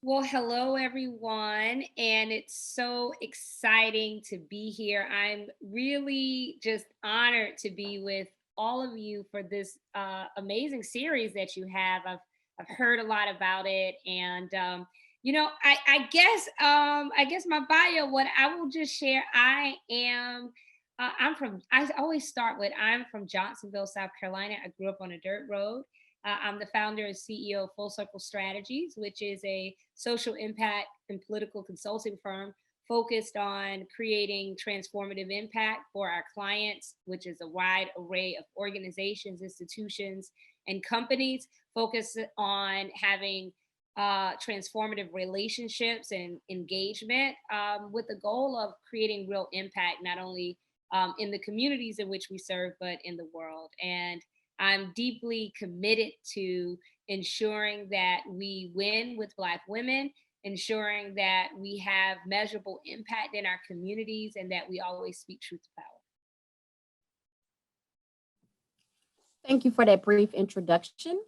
Well, hello everyone, and it's so exciting to be here. I'm really just honored to be with all of you for this amazing series that you have. I've heard a lot about it, and I guess my bio. What I will just share, I am. I'm from. I always start with I'm from Johnsonville, South Carolina. I grew up on a dirt road. I'm the founder and CEO of Full Circle Strategies, which is a social impact and political consulting firm focused on creating transformative impact for our clients, which is a wide array of organizations, institutions, and companies focused on having transformative relationships and engagement with the goal of creating real impact, not only in the communities in which we serve, but in the world. And I'm deeply committed to ensuring that we win with Black women, ensuring that we have measurable impact in our communities, and that we always speak truth to power. Thank you for that brief introduction.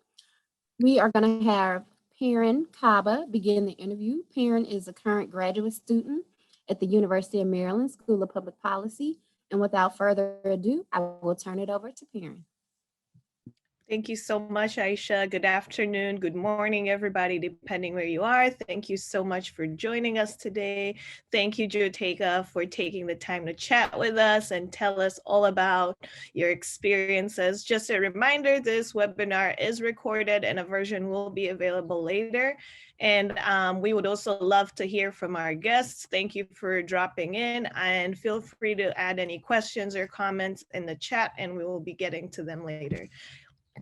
We are going to have Perrin Kaba begin the interview. Perrin is a current graduate student at the University of Maryland School of Public Policy. And without further ado, I will turn it over to Perrin. Thank you so much, Aisha. Good afternoon, good morning, everybody, depending where you are. Thank you so much for joining us today. Thank you, Jotaka, for taking the time to chat with us and tell us all about your experiences. Just a reminder, this webinar is recorded and a version will be available later. And we would also love to hear from our guests. Thank you for dropping in, and feel free to add any questions or comments in the chat and we will be getting to them later.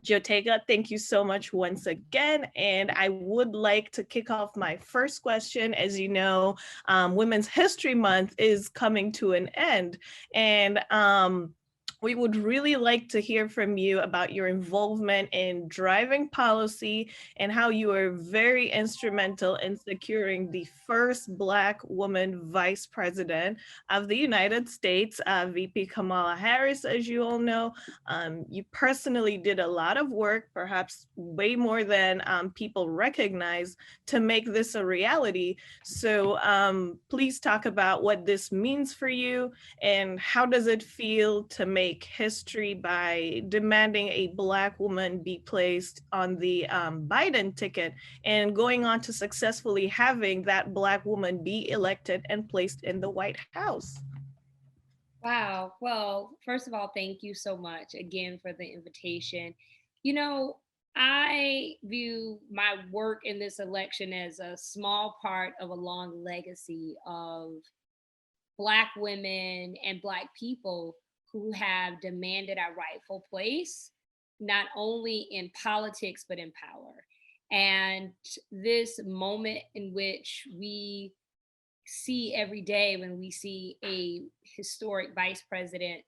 Jotaka, thank you so much once again. And I would like to kick off my first question. As you know, Women's History Month is coming to an end. And we would really like to hear from you about your involvement in driving policy and how you were very instrumental in securing the first Black woman vice president of the United States, VP Kamala Harris, as you all know. You personally did a lot of work, perhaps way more than people recognize, to make this a reality. So please talk about what this means for you and how does it feel to make history by demanding a Black woman be placed on the Biden ticket and going on to successfully having that Black woman be elected and placed in the White House. Wow. Well, first of all, thank you so much again for the invitation. You know, I view my work in this election as a small part of a long legacy of Black women and Black people who have demanded our rightful place, not only in politics, but in power. And this moment in which we see every day when we see a historic vice president,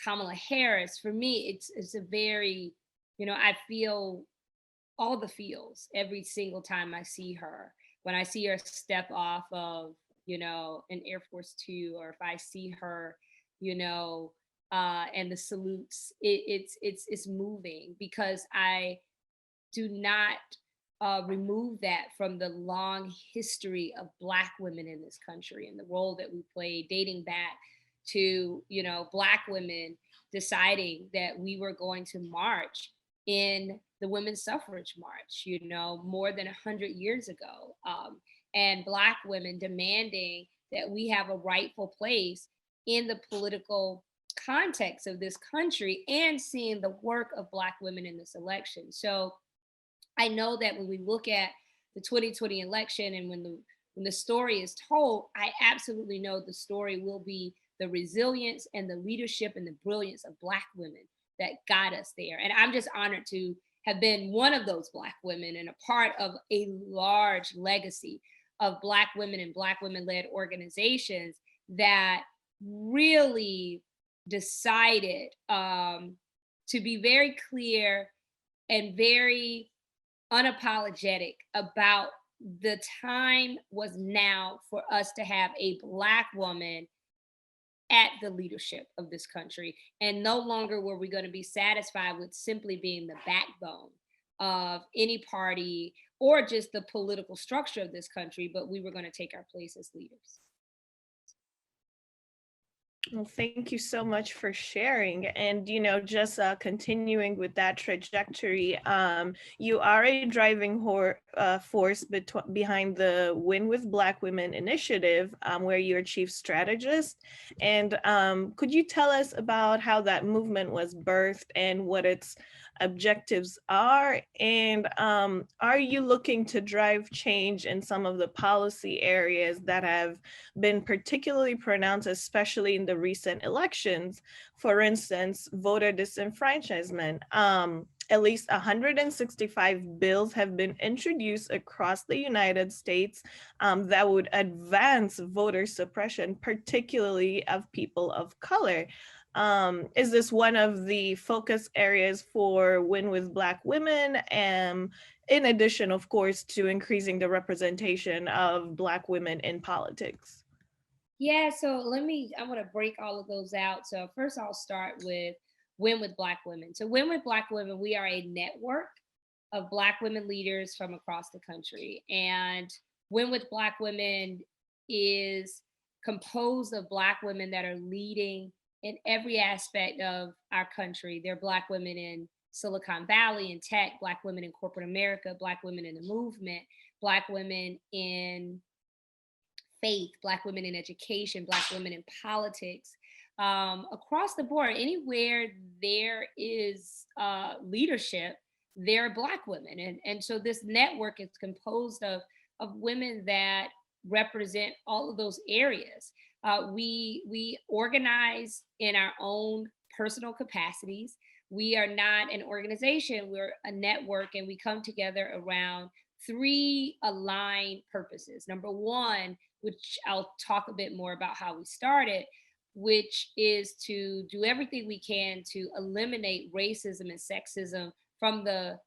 Kamala Harris, for me, it's a very, I feel all the feels every single time I see her. When I see her step off of, an Air Force Two, or if I see her, and the salutes, it's moving because I do not remove that from the long history of Black women in this country and the role that we play dating back to, Black women deciding that we were going to march in the women's suffrage march, more than 100 years ago. And Black women demanding that we have a rightful place in the political context of this country and seeing the work of Black women in this election. So I know that when we look at the 2020 election and when the story is told, I absolutely know the story will be the resilience and the leadership and the brilliance of Black women that got us there. And I'm just honored to have been one of those Black women and a part of a large legacy of Black women and Black women-led organizations that really decided to be very clear and very unapologetic about the time was now for us to have a Black woman at the leadership of this country. And no longer were we going to be satisfied with simply being the backbone of any party or just the political structure of this country, but we were going to take our place as leaders. Well, thank you so much for sharing. And, just continuing with that trajectory, you are a driving force behind the Win with Black Women initiative, where you're chief strategist. And could you tell us about how that movement was birthed and what its objectives are? And are you looking to drive change in some of the policy areas that have been particularly pronounced, especially in the recent elections? For instance, voter disenfranchisement. At least 165 bills have been introduced across the United States that would advance voter suppression, particularly of people of color. Is this one of the focus areas for Win with Black Women? In addition, of course, to increasing the representation of Black women in politics? Yeah, so I want to break all of those out. So first I'll start with Win with Black Women. So Win with Black Women, we are a network of Black women leaders from across the country. And Win with Black Women is composed of Black women that are leading in every aspect of our country. They're Black women in Silicon Valley, in tech, Black women in corporate America, Black women in the movement, Black women in faith, Black women in education, Black women in politics, across the board. Anywhere there is leadership, there are Black women. And so this network is composed of women that represent all of those areas. We organize in our own personal capacities. We are not an organization, we're a network, and we come together around three aligned purposes. Number one, which I'll talk a bit more about how we started, which is to do everything we can to eliminate racism and sexism from the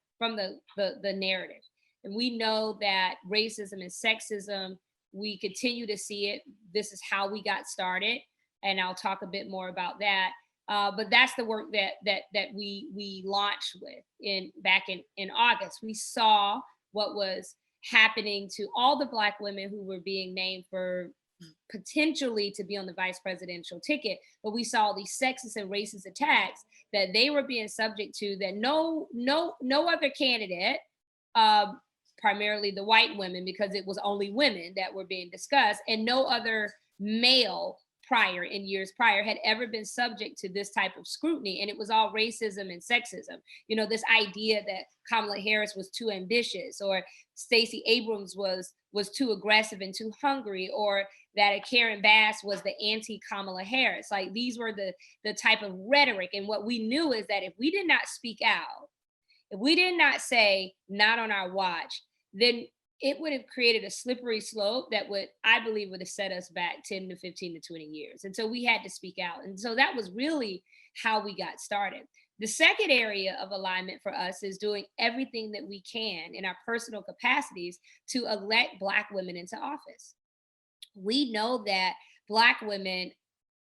narrative. And we know that racism and sexism, we continue to see it. This is how we got started, and I'll talk a bit more about that. But that's the work that we launched with back in August. We saw what was happening to all the Black women who were being named for potentially to be on the vice presidential ticket, but we saw these sexist and racist attacks that they were being subject to that no other candidate, primarily the white women, because it was only women that were being discussed, and no other male in years prior had ever been subject to this type of scrutiny. And it was all racism and sexism. This idea that Kamala Harris was too ambitious, or Stacey Abrams was too aggressive and too hungry, or that a Karen Bass was the anti-Kamala Harris. Like, these were the type of rhetoric. And what we knew is that if we did not speak out, if we did not say not on our watch, then it would have created a slippery slope that I believe would have set us back 10 to 15 to 20 years. And so we had to speak out. And so that was really how we got started. The second area of alignment for us is doing everything that we can in our personal capacities to elect Black women into office. We know that Black women,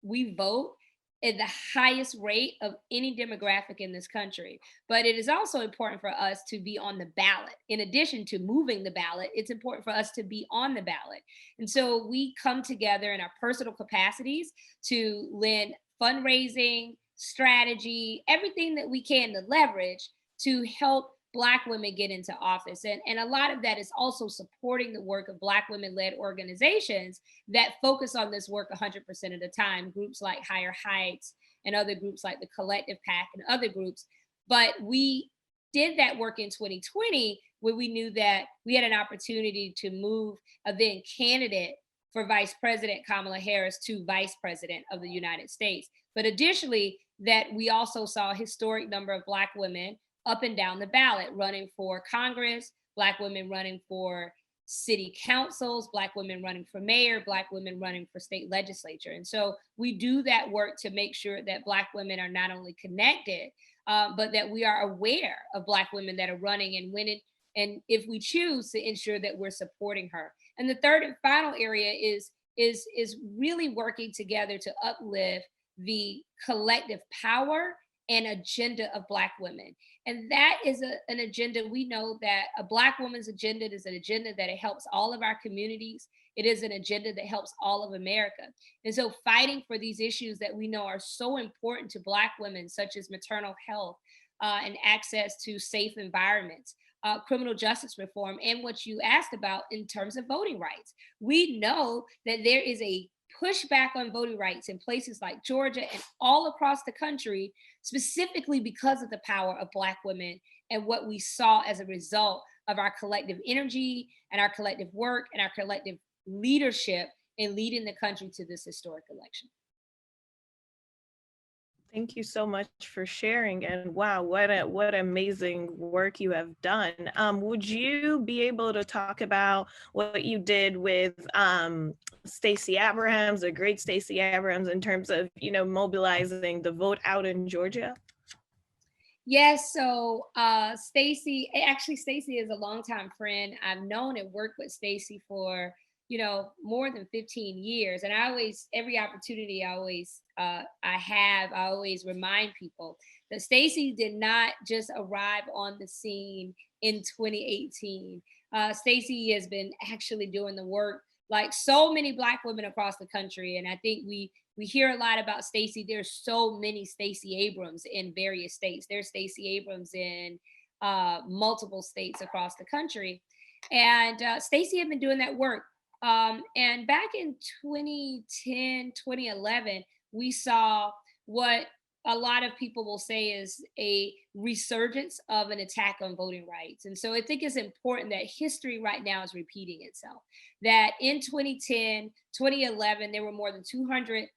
we vote at the highest rate of any demographic in this country. But it is also important for us to be on the ballot. In addition to moving the ballot, it's important for us to be on the ballot. And so we come together in our personal capacities to lend fundraising, strategy, everything that we can to leverage to help Black women get into office. And a lot of that is also supporting the work of Black women-led organizations that focus on this work 100% of the time, groups like Higher Heights and other groups like the Collective PAC and other groups. But we did that work in 2020 where we knew that we had an opportunity to move a then candidate for Vice President Kamala Harris to Vice President of the United States. But additionally, that we also saw a historic number of Black women up and down the ballot, running for Congress, Black women running for city councils, Black women running for mayor, Black women running for state legislature. And so we do that work to make sure that Black women are not only connected, but that we are aware of Black women that are running and winning. And if we choose, to ensure that we're supporting her. And the third and final area is really working together to uplift the collective power and agenda of Black women. And that is an agenda. We know that a Black woman's agenda is an agenda that it helps all of our communities. It is an agenda that helps all of America. And so fighting for these issues that we know are so important to Black women, such as maternal health and access to safe environments, criminal justice reform, and what you asked about in terms of voting rights. We know that there is a pushback on voting rights in places like Georgia and all across the country, specifically because of the power of Black women and what we saw as a result of our collective energy and our collective work and our collective leadership in leading the country to this historic election. Thank you so much for sharing, and wow, what amazing work you have done. Would you be able to talk about what you did with Stacey Abrams, the great Stacey Abrams, in terms of, you know, mobilizing the vote out in Georgia? Yes, so Stacey is a longtime friend. I've known and worked with Stacey for, you know, more than 15 years. And I always, every opportunity I always remind people that Stacey did not just arrive on the scene in 2018. Stacey has been actually doing the work like so many Black women across the country. And I think we hear a lot about Stacey. There's so many Stacey Abrams in various states. There's Stacey Abrams in multiple states across the country. And Stacey had been doing that work. And back in 2010, 2011, we saw what a lot of people will say is a resurgence of an attack on voting rights. And so I think it's important that history right now is repeating itself. That in 2010, 2011, there were more than 200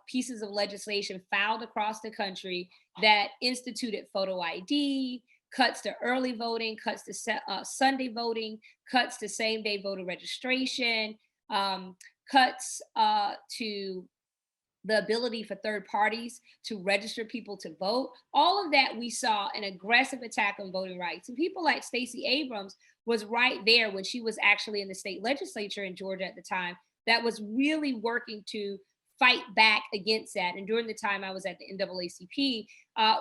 pieces of legislation filed across the country that instituted photo ID, cuts to early voting, cuts to Sunday voting, cuts to same-day voter registration, cuts to the ability for third parties to register people to vote. All of that, we saw an aggressive attack on voting rights. And people like Stacey Abrams was right there when she was actually in the state legislature in Georgia at the time, that was really working to fight back against that. And during the time I was at the NAACP,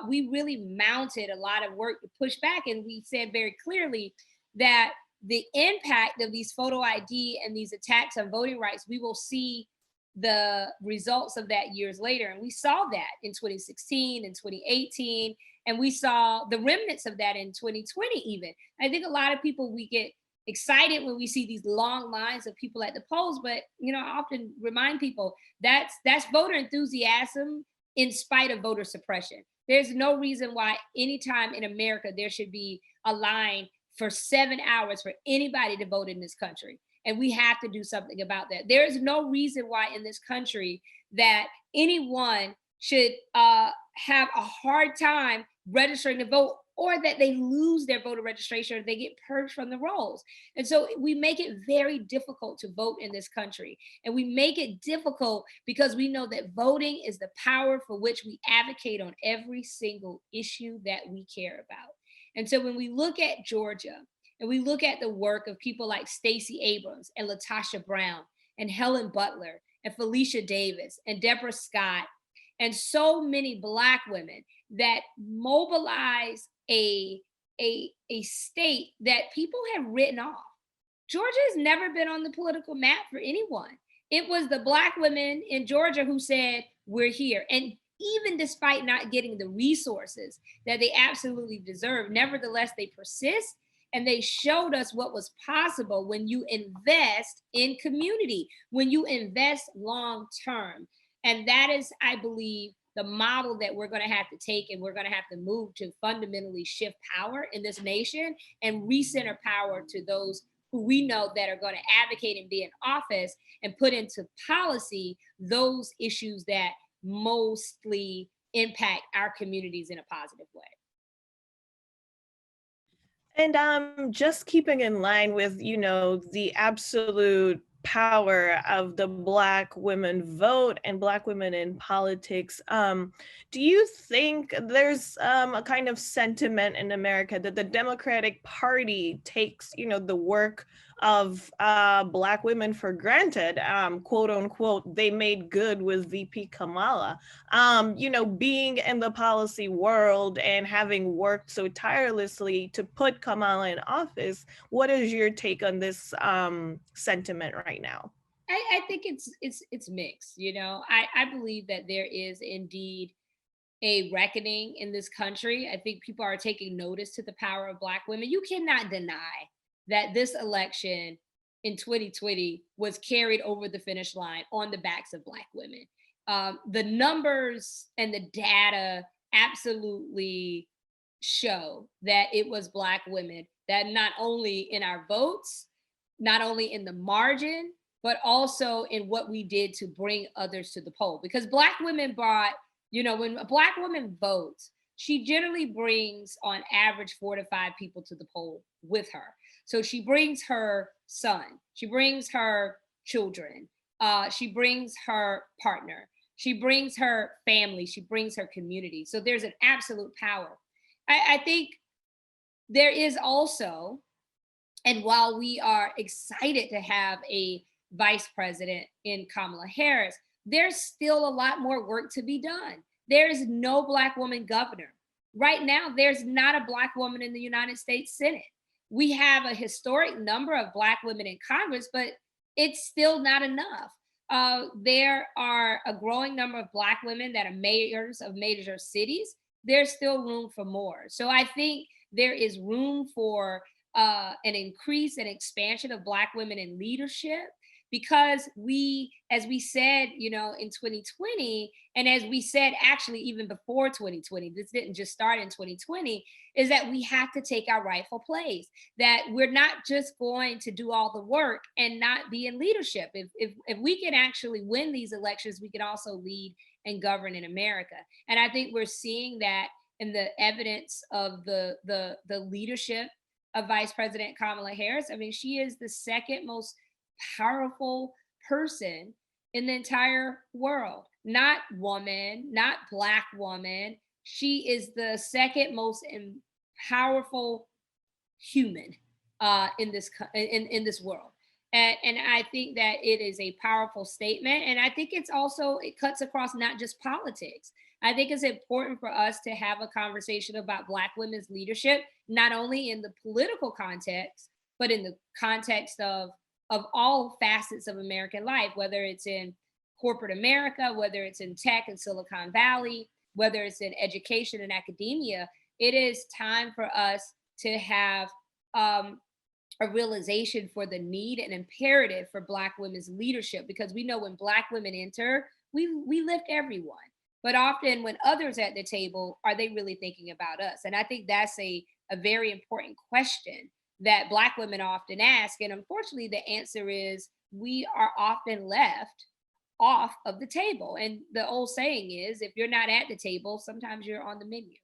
we really mounted a lot of work to push back. And we said very clearly that the impact of these photo ID and these attacks on voting rights, we will see the results of that years later. And we saw that in 2016 and 2018, and we saw the remnants of that in 2020 even. I think a lot of people, we get excited when we see these long lines of people at the polls, but you know, I often remind people that's voter enthusiasm in spite of voter suppression. There's no reason why anytime in America there should be a line for 7 hours for anybody to vote in this country. And we have to do something about that. There is no reason why in this country that anyone should have a hard time registering to vote, or that they lose their voter registration or they get purged from the rolls. And so we make it very difficult to vote in this country. And we make it difficult because we know that voting is the power for which we advocate on every single issue that we care about. And so when we look at Georgia, and we look at the work of people like Stacey Abrams and LaTosha Brown and Helen Butler and Felicia Davis and Deborah Scott and so many Black women that mobilize a state that people have written off. Georgia has never been on the political map for anyone. It was the Black women in Georgia who said, we're here. And even despite not getting the resources that they absolutely deserve, nevertheless, they persist. And they showed us what was possible when you invest in community, when you invest long term. And that is, I believe, the model that we're going to have to take, and we're going to have to move to fundamentally shift power in this nation and recenter power to those who we know that are going to advocate and be in office and put into policy those issues that mostly impact our communities in a positive way. And just keeping in line with, you know, the absolute power of the Black women vote and Black women in politics, do you think there's a kind of sentiment in America that the Democratic Party takes, the work of Black women for granted, quote unquote, they made good with VP Kamala? Being in the policy world and having worked so tirelessly to put Kamala in office, what is your take on this sentiment right now? I think it's mixed. I believe that there is indeed a reckoning in this country. I think people are taking notice to the power of Black women. You cannot deny that this election in 2020 was carried over the finish line on the backs of Black women. The numbers and the data absolutely show that it was Black women that not only in our votes, not only in the margin, but also in what we did to bring others to the poll. Because Black women brought, when a Black woman votes, she generally brings on average 4 to 5 people to the poll with her. So she brings her son, she brings her children, she brings her partner, she brings her family, she brings her community. So there's an absolute power. I think there is also, and while we are excited to have a vice president in Kamala Harris, there's still a lot more work to be done. There is no Black woman governor. Right now, there's not a Black woman in the United States Senate. We have a historic number of Black women in Congress, but it's still not enough. There are a growing number of Black women that are mayors of major cities. There's still room for more. So I think there is room for an increase and expansion of Black women in leadership, because as we said, in 2020, and as we said, actually, even before 2020, this didn't just start in 2020, is that we have to take our rightful place, that we're not just going to do all the work and not be in leadership. If we can actually win these elections, we can also lead and govern in America. And I think we're seeing that in the evidence of the leadership of Vice President Kamala Harris. I mean, she is the second most powerful person in the entire world. Not woman, not Black woman. She is the second most powerful human in this world. And I think that it is a powerful statement. And I think it cuts across not just politics. I think it's important for us to have a conversation about Black women's leadership, not only in the political context, but in the context of all facets of American life, whether it's in corporate America, whether it's in tech and Silicon Valley, whether it's in education and academia. It is time for us to have a realization for the need and imperative for Black women's leadership, because we know when Black women enter, we lift everyone. But often when others at the table, are they really thinking about us? And I think that's a very important question that Black women often ask. And unfortunately, the answer is we are often left off of the table. And the old saying is, if you're not at the table, sometimes you're on the menu.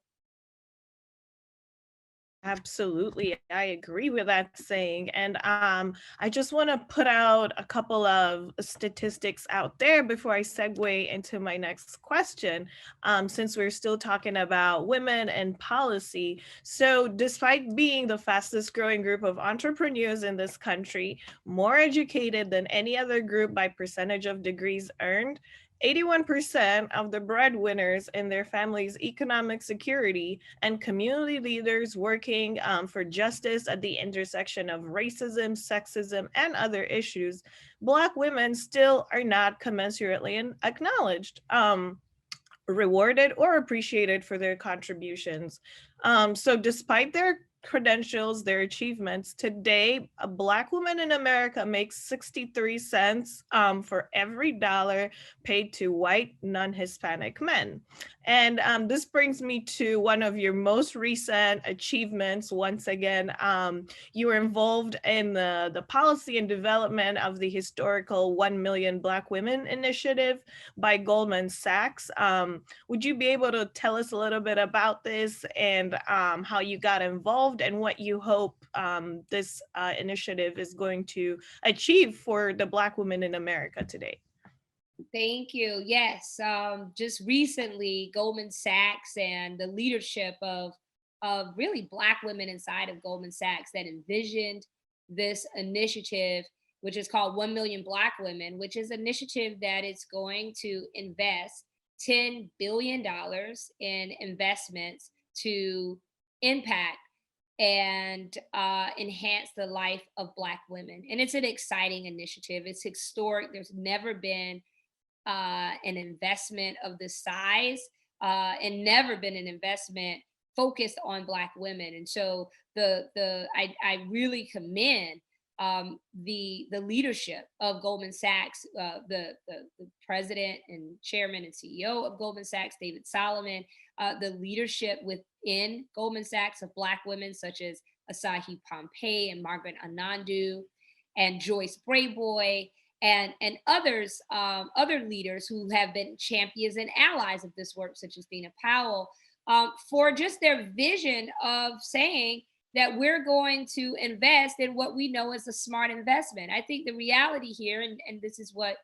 Absolutely, I agree with that saying. And I just want to put out a couple of statistics out there before I segue into my next question, since we're still talking about women and policy. So despite being the fastest growing group of entrepreneurs in this country, more educated than any other group by percentage of degrees earned, 81% of the breadwinners in their family's economic security, and community leaders working for justice at the intersection of racism, sexism, and other issues, Black women still are not commensurately acknowledged, rewarded, or appreciated for their contributions. So despite their credentials, their achievements, today, a Black woman in America makes 63 cents for every dollar paid to white non-Hispanic men. And this brings me to one of your most recent achievements. Once again, you were involved in the policy and development of the historical 1 Million Black Women Initiative by Goldman Sachs. Would you be able to tell us a little bit about this and how you got involved and what you hope this initiative is going to achieve for the Black women in America today. Thank you. Yes, just recently, Goldman Sachs and the leadership of really Black women inside of Goldman Sachs that envisioned this initiative, which is called 1 Million Black Women, which is an initiative that is going to invest $10 billion in investments to impact and enhance the life of Black women. And it's an exciting initiative. It's historic. There's never been an investment of this size and never been an investment focused on Black women. And so I really commend the leadership of Goldman Sachs, the president and chairman and CEO of Goldman Sachs, David Solomon, the leadership within Goldman Sachs of Black women such as Asahi Pompey and Margaret Anandu and Joyce Brayboy and others, other leaders who have been champions and allies of this work, such as Dina Powell, for just their vision of saying that we're going to invest in what we know is a smart investment. I think the reality here, and this is what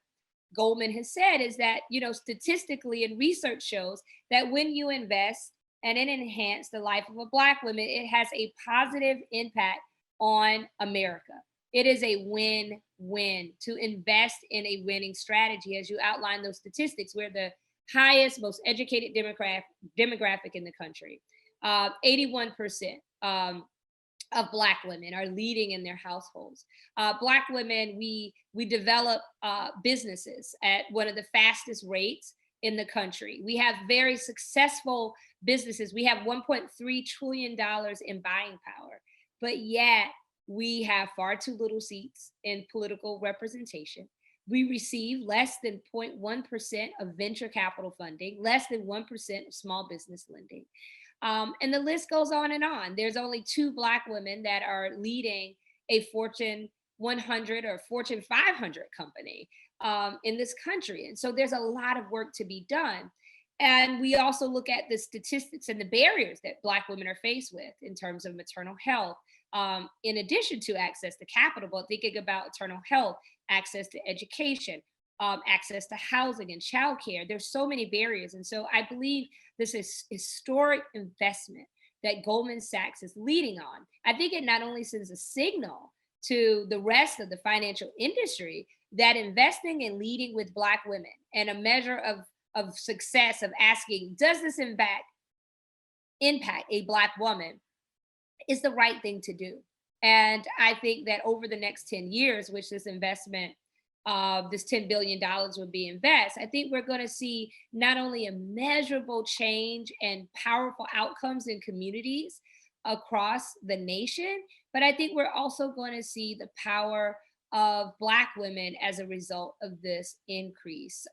Goldman has said, is that, you know, statistically and research shows that when you invest and it enhance the life of a Black woman, it has a positive impact on America. It is a win-win to invest in a winning strategy. As you outline those statistics, we're the highest, most educated demographic in the country. 81% of Black women are leading in their households. Black women, we develop businesses at one of the fastest rates in the country. We have very successful businesses. We have $1.3 trillion in buying power, but yet we have far too little seats in political representation. We receive less than 0.1% of venture capital funding, less than 1% of small business lending. And the list goes on and on. There's only 2 Black women that are leading a Fortune 100 or Fortune 500 company in this country. And so there's a lot of work to be done. And we also look at the statistics and the barriers that Black women are faced with in terms of maternal health, in addition to access to capital, but thinking about maternal health, access to education, access to housing and childcare. There's so many barriers. And so I believe this is historic investment that Goldman Sachs is leading on. I think it not only sends a signal to the rest of the financial industry that investing and leading with Black women and a measure of success of asking, does this impact a Black woman, is the right thing to do. And I think that over the next 10 years, which this investment, this $10 billion would be invested, I think we're going to see not only a measurable change and powerful outcomes in communities across the nation, but I think we're also going to see the power of Black women as a result of this increase,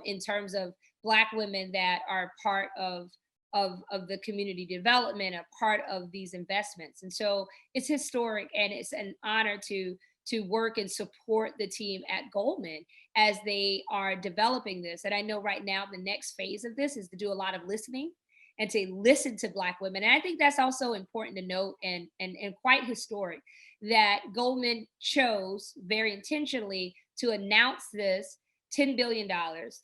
in terms of Black women that are part of the community development, a part of these investments. And so it's historic, and it's an honor to work and support the team at Goldman as they are developing this. And I know right now the next phase of this is to do a lot of listening and to listen to Black women. And I think that's also important to note and quite historic that Goldman chose very intentionally to announce this $10 billion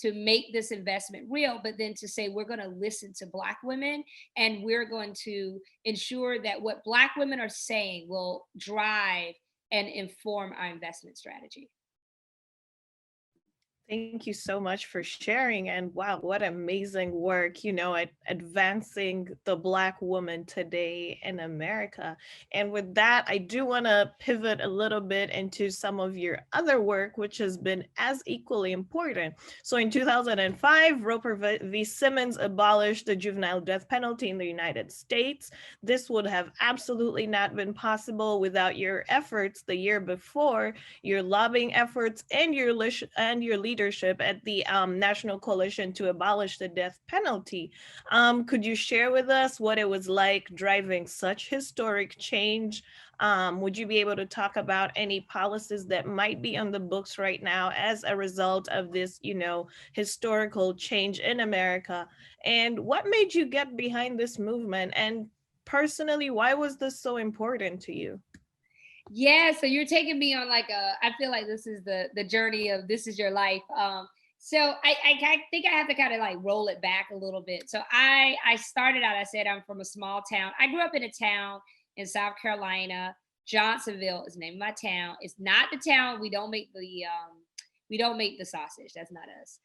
to make this investment real, but then to say, we're going to listen to Black women and we're going to ensure that what Black women are saying will drive and inform our investment strategy. Thank you so much for sharing. And wow, what amazing work, you know, at advancing the Black woman today in America. And with that, I do want to pivot a little bit into some of your other work, which has been as equally important. So in 2005, Roper v. Simmons abolished the juvenile death penalty in the United States. This would have absolutely not been possible without your efforts the year before, your lobbying efforts, and your leadership at the National Coalition to Abolish the Death Penalty. Could you share with us what it was like driving such historic change? Would you be able to talk about any policies that might be on the books right now as a result of this, you know, historical change in America? And what made you get behind this movement? And personally, why was this so important to you? Yeah, so you're taking me on like I feel like this is the journey of this is your life. So I think I have to kind of like roll it back a little bit. So I started out, I said I'm from a small town. I grew up in a town in South Carolina. Johnsonville is the name of my town. It's not the town. We don't make the sausage. That's not us.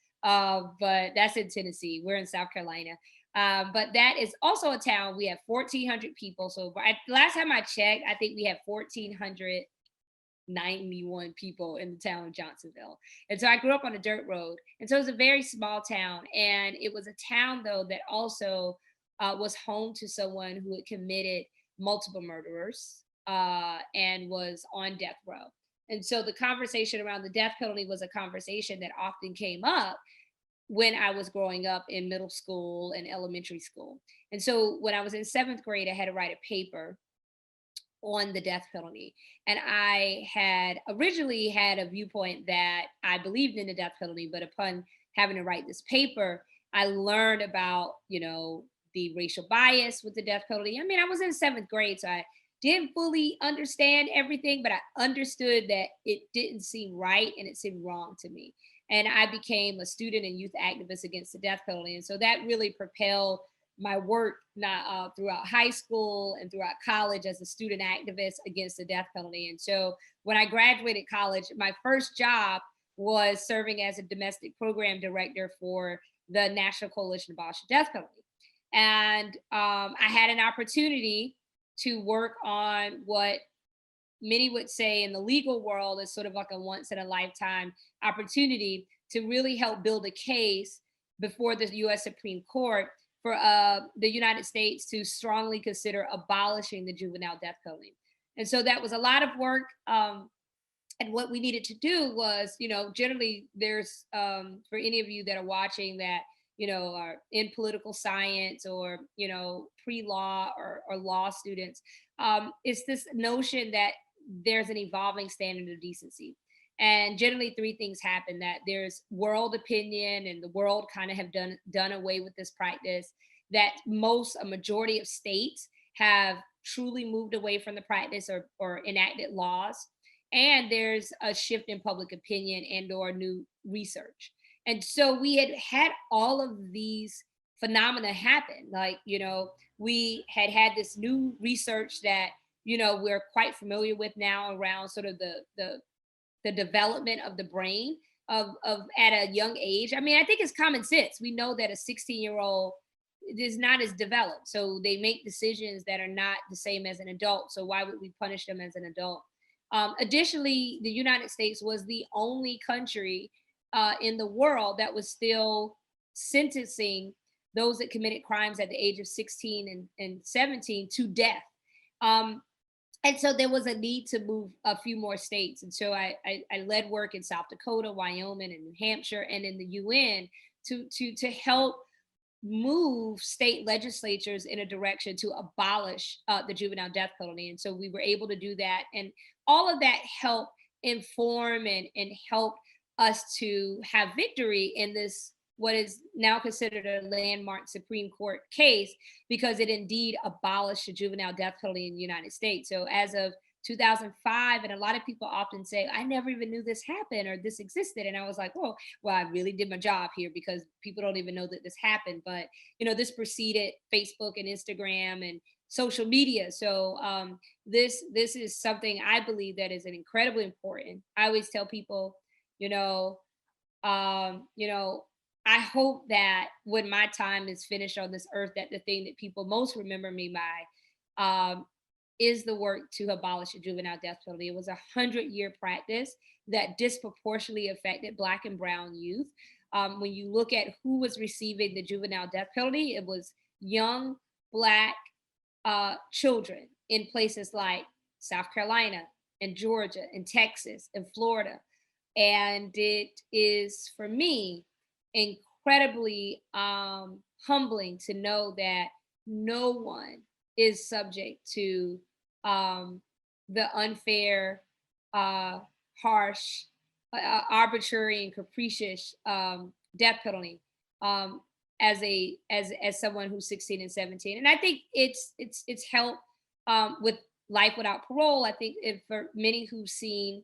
But that's in Tennessee. We're in South Carolina. But that is also a town. We have 1,400 people. So last time I checked, I think we have 1,491 people in the town of Johnsonville. And so I grew up on a dirt road. And so it was a very small town. And it was a town, though, that also was home to someone who had committed multiple murderers and was on death row. And so the conversation around the death penalty was a conversation that often came up when I was growing up in middle school and elementary school. And so when I was in seventh grade, I had to write a paper on the death penalty. And I had originally had a viewpoint that I believed in the death penalty, but upon having to write this paper, I learned about, the racial bias with the death penalty. I mean, I was in seventh grade, so I didn't fully understand everything, but I understood that it didn't seem right and it seemed wrong to me. And I became a student and youth activist against the death penalty. And so that really propelled my work not, throughout high school and throughout college as a student activist against the death penalty. And so when I graduated college, my first job was serving as a domestic program director for the National Coalition to Abolish the Death Penalty. And I had an opportunity to work on what many would say in the legal world is sort of like a once in a lifetime opportunity to really help build a case before the US Supreme Court for the United States to strongly consider abolishing the juvenile death penalty. And so that was a lot of work. And what we needed to do was, generally there's, for any of you that are watching that, are in political science or, pre-law or law students, it's this notion that there's an evolving standard of decency. And generally three things happen: that there's world opinion and the world kind of have done away with this practice, that a majority of states have truly moved away from the practice or enacted laws, and there's a shift in public opinion and or new research. And so we had all of these phenomena happen. Like, we had this new research that, we're quite familiar with now around sort of the development of the brain of at a young age. I mean, I think it's common sense. We know that a 16-year-old is not as developed. So they make decisions that are not the same as an adult. So why would we punish them as an adult? Additionally, the United States was the only country in the world that was still sentencing those that committed crimes at the age of 16 and 17 to death. And so there was a need to move a few more states. And so I led work in South Dakota, Wyoming, and New Hampshire, and in the UN to help move state legislatures in a direction to abolish the juvenile death penalty. And so we were able to do that. And all of that helped inform and help us to have victory in this, what is now considered a landmark Supreme Court case, because it indeed abolished the juvenile death penalty in the United States. So as of 2005, and a lot of people often say, I never even knew this happened or this existed. And I was like, well, I really did my job here, because people don't even know that this happened. But, this preceded Facebook and Instagram and social media. So this is something I believe that is an incredibly important. I always tell people, I hope that when my time is finished on this earth, that the thing that people most remember me by is the work to abolish the juvenile death penalty. It was 100-year practice that disproportionately affected Black and Brown youth. When you look at who was receiving the juvenile death penalty, it was young Black children in places like South Carolina and Georgia and Texas and Florida. And it is, for me, incredibly humbling to know that no one is subject to the unfair, harsh, arbitrary, and capricious death penalty as someone who's 16 and 17. And I think it's helped with life without parole, I think for many who've seen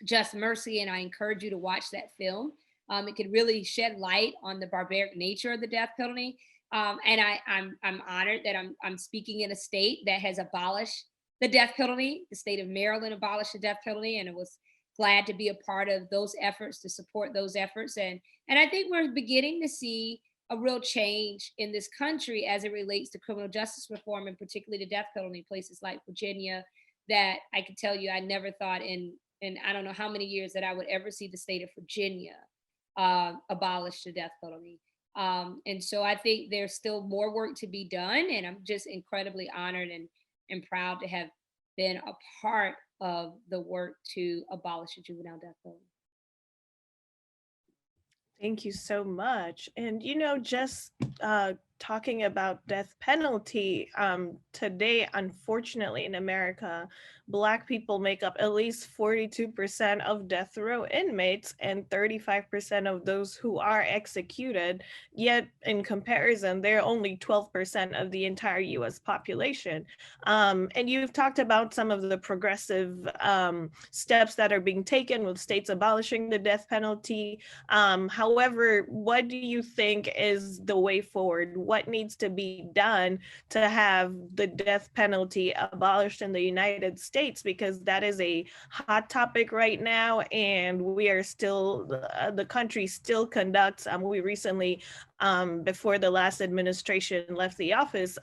Just Mercy, and I encourage you to watch that film. It could really shed light on the barbaric nature of the death penalty. And I'm honored that I'm speaking in a state that has abolished the death penalty. The state of Maryland abolished the death penalty, and it was glad to be a part of those efforts, to support those efforts. And I think we're beginning to see a real change in this country as it relates to criminal justice reform, and particularly the death penalty in places like Virginia, that I can tell you I never thought in I don't know how many years that I would ever see the state of Virginia abolish the death penalty. And so I think there's still more work to be done. And I'm just incredibly honored and proud to have been a part of the work to abolish the juvenile death penalty. Thank you so much. And, just talking about death penalty, today, unfortunately, in America, Black people make up at least 42% of death row inmates and 35% of those who are executed. Yet, in comparison, they're only 12% of the entire US population. And you've talked about some of the progressive steps that are being taken with states abolishing the death penalty. However, what do you think is the way forward? What needs to be done to have the death penalty abolished in the United States? Because that is a hot topic right now, and we are still, the country still conducts, we recently, before the last administration left the office,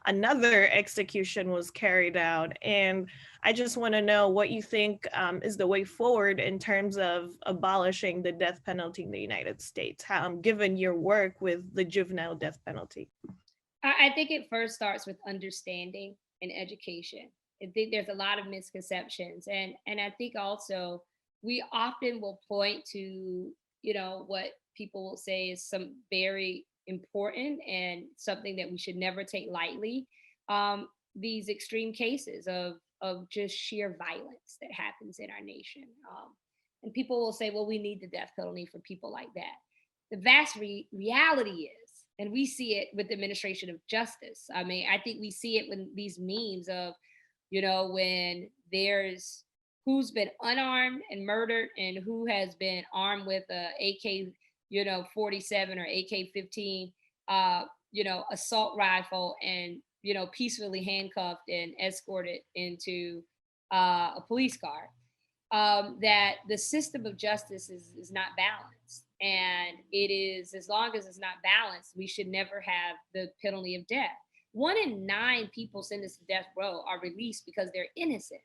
another execution was carried out. And I just want to know what you think is the way forward in terms of abolishing the death penalty in the United States, given your work with the juvenile death penalty. I think it first starts with understanding and education. I think there's a lot of misconceptions. And I think also we often will point to, what people will say is some very important and something that we should never take lightly. These extreme cases of just sheer violence that happens in our nation. And people will say, well, we need the death penalty for people like that. The vast reality is, and we see it with the administration of justice. I mean, I think we see it when these memes of, when there's who's been unarmed and murdered and who has been armed with a AK, 47 or AK-15, assault rifle, and, peacefully handcuffed and escorted into a police car. That the system of justice is not balanced. And it is, as long as it's not balanced, we should never have the penalty of death. 1 in 9 people sentenced to death row are released because they're innocent.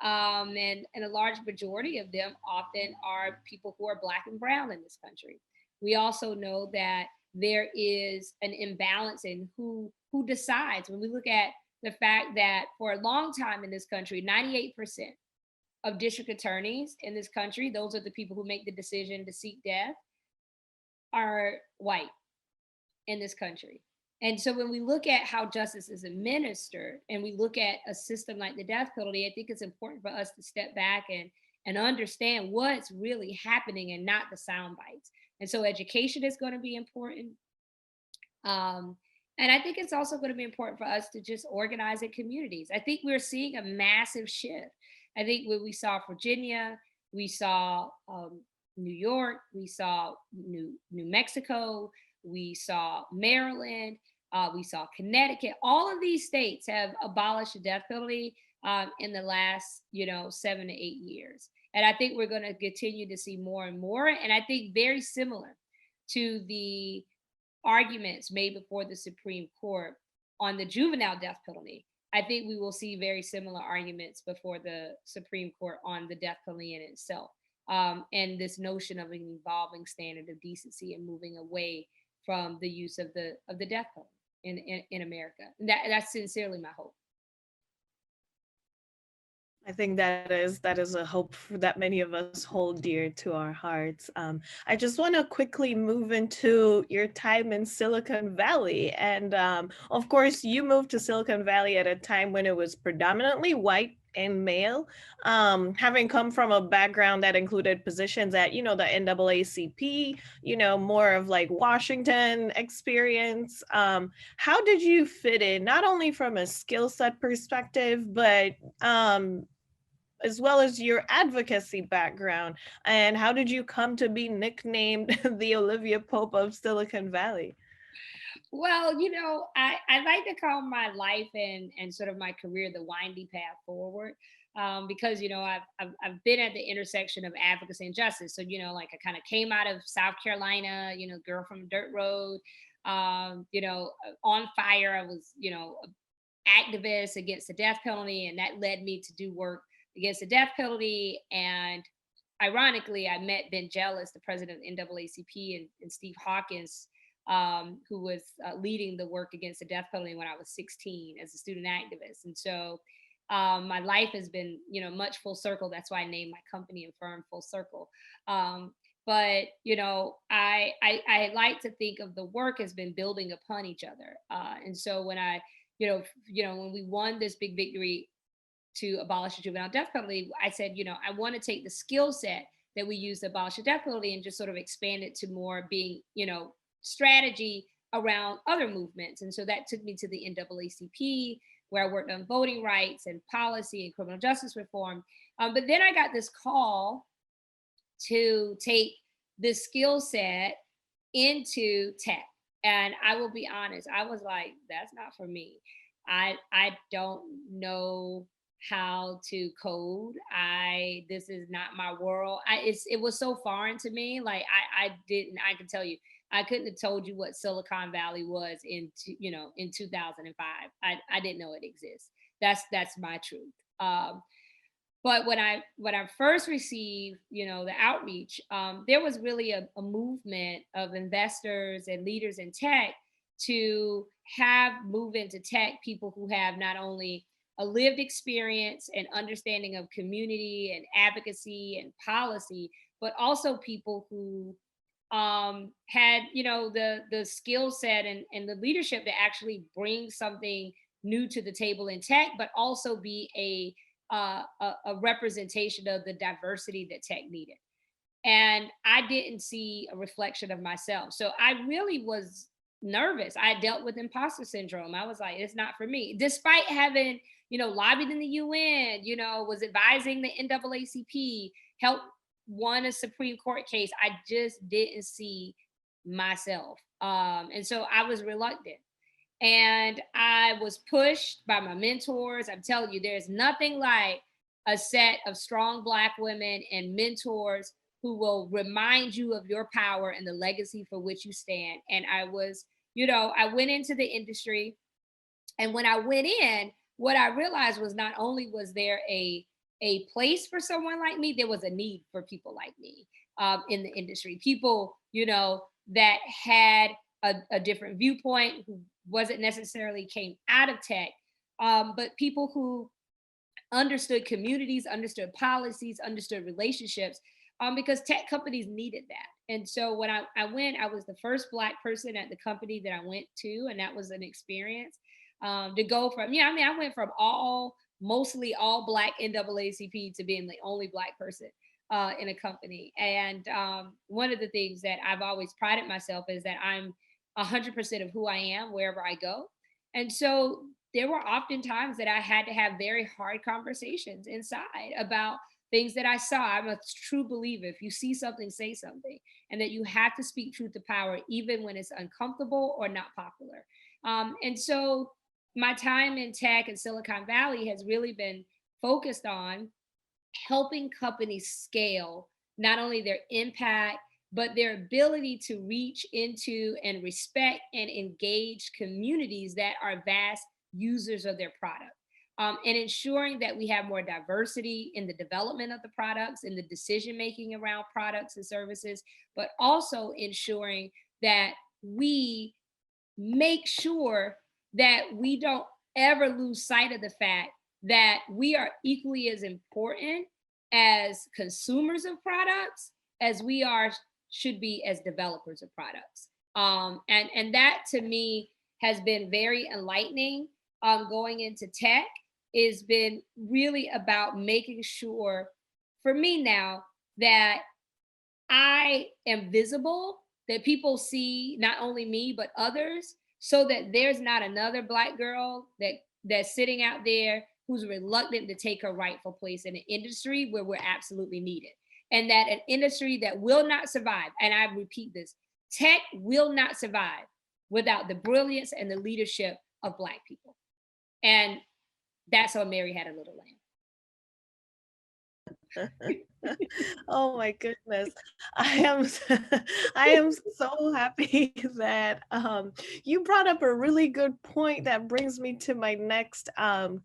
And a large majority of them often are people who are Black and brown in this country. We also know that there is an imbalance in who decides. When we look at the fact that for a long time in this country, 98% of district attorneys in this country, those are the people who make the decision to seek death, are white in this country. And so when we look at how justice is administered and we look at a system like the death penalty, I think it's important for us to step back and understand what's really happening and not the sound bites. And so education is going to be important. And I think it's also going to be important for us to just organize in communities. I think we're seeing a massive shift. I think when we saw Virginia, we saw New York, we saw New Mexico, we saw Maryland, we saw Connecticut. All of these states have abolished the death penalty in the last, 7 to 8 years. And I think we're going to continue to see more and more. And I think very similar to the arguments made before the Supreme Court on the juvenile death penalty, I think we will see very similar arguments before the Supreme Court on the death penalty in itself. And this notion of an evolving standard of decency and moving away from the use of the death penalty in America. And that's sincerely my hope. I think that is a hope that many of us hold dear to our hearts. I just want to quickly move into your time in Silicon Valley. And of course, you moved to Silicon Valley at a time when it was predominantly white and male. Having come from a background that included positions at, you know, the NAACP, you know, more of like Washington experience, how did you fit in, not only from a skill set perspective, but as well as your advocacy background? And how did you come to be nicknamed the Olivia Pope of Silicon Valley? Well, you know, I like to call my life and sort of my career the windy path forward. Because you know I've been at the intersection of advocacy and justice. So you know, like I kind of came out of South Carolina, you know, girl from dirt road, you know, on fire. I was, you know, activist against the death penalty, and that led me to do work against the death penalty. And ironically, I met Ben Jealous, the president of NAACP, and Steve Hawkins, who was leading the work against the death penalty when I was 16 as a student activist. And so my life has been, you know, much full circle. That's why I named my company and firm Full Circle. But you know, I like to think of the work as been building upon each other. And so when I, when we won this big victory to abolish the juvenile death penalty, I said, you know, I want to take the skill set that we use to abolish the death penalty and just sort of expand it to more being, you know, strategy around other movements. And so that took me to the NAACP, where I worked on voting rights and policy and criminal justice reform. But then I got this call to take this skill set into tech. And I will be honest, I was like, that's not for me. I don't know how to code. This is not my world. It was so foreign to me. Like I can tell you, I couldn't have told you what Silicon Valley was in 2005. I didn't know it exists. That's my truth. But when I first received, you know, the outreach, there was really a movement of investors and leaders in tech to move into tech people who have not only a lived experience and understanding of community and advocacy and policy, but also people who had, you know, the skill set and the leadership to actually bring something new to the table in tech, but also be a representation of the diversity that tech needed. And I didn't see a reflection of myself. So I really was nervous. I dealt with imposter syndrome. I was like, it's not for me. Despite having, you know, lobbied in the UN, you know, was advising the NAACP, helped won a Supreme Court case, I just didn't see myself. And so I was reluctant. And I was pushed by my mentors. I'm telling you, there's nothing like a set of strong Black women and mentors who will remind you of your power and the legacy for which you stand. And I was, you know, I went into the industry. And when I went in, what I realized was not only was there a place for someone like me, there was a need for people like me in the industry. People, you know, that had a different viewpoint, who wasn't necessarily came out of tech, but people who understood communities, understood policies, understood relationships, because tech companies needed that. And so when I went, I was the first Black person at the company that I went to, and that was an experience to go from, yeah, I mean, I went from mostly all Black NAACP to being the only Black person in a company. And one of the things that I've always prided myself is that I'm 100% of who I am wherever I go. And so there were often times that I had to have very hard conversations inside about things that I saw. I'm a true believer. If you see something, say something, and that you have to speak truth to power, even when it's uncomfortable or not popular. And so my time in tech and Silicon Valley has really been focused on helping companies scale not only their impact, but their ability to reach into and respect and engage communities that are vast users of their product. And ensuring that we have more diversity in the development of the products and the decision making around products and services, but also ensuring that we make sure that we don't ever lose sight of the fact that we are equally as important as consumers of products as we should be as developers of products. And that to me has been very enlightening going into tech. has been really about making sure for me now that I am visible, that people see not only me, but others, so that there's not another Black girl that's sitting out there who's reluctant to take her rightful place in an industry where we're absolutely needed. And that an industry that will not survive, and I repeat this, tech will not survive without the brilliance and the leadership of Black people. And that's how Mary Had a Little Lamb. Oh my goodness. I am I am so happy that you brought up a really good point that brings me to my next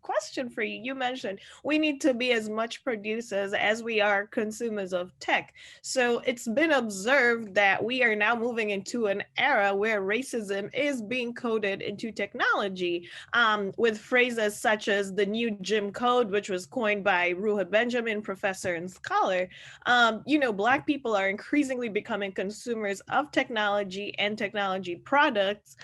question for you. You mentioned we need to be as much producers as we are consumers of tech. So it's been observed that we are now moving into an era where racism is being coded into technology, with phrases such as the new Jim Code, which was coined by Ruha Benjamin, professor and scholar. Black people are increasingly becoming consumers of technology and technology products.